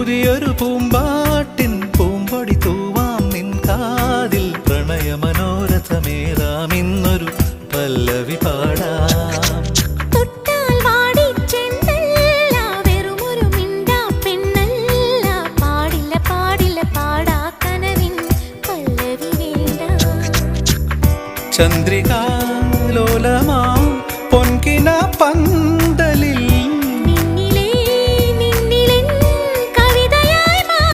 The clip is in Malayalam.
പുതിയൊരു പൂമ്പാട്ടിൻ പൂമ്പൊടി തൂവാം നിൻ കാതിൽ പ്രണയമനോരഥമേറാം ഇന്നൊരു പല്ലവി പാടാം. തൊട്ടാൽ വാടി ചെണ്ടല്ല വെറുമൊരു മിണ്ടാ പെണ്ണല്ല പാടില്ല പാടില്ല പാടാ കനവിൻ പല്ലവി വേണ്ട. ചന്ദ്രികാലോലമാ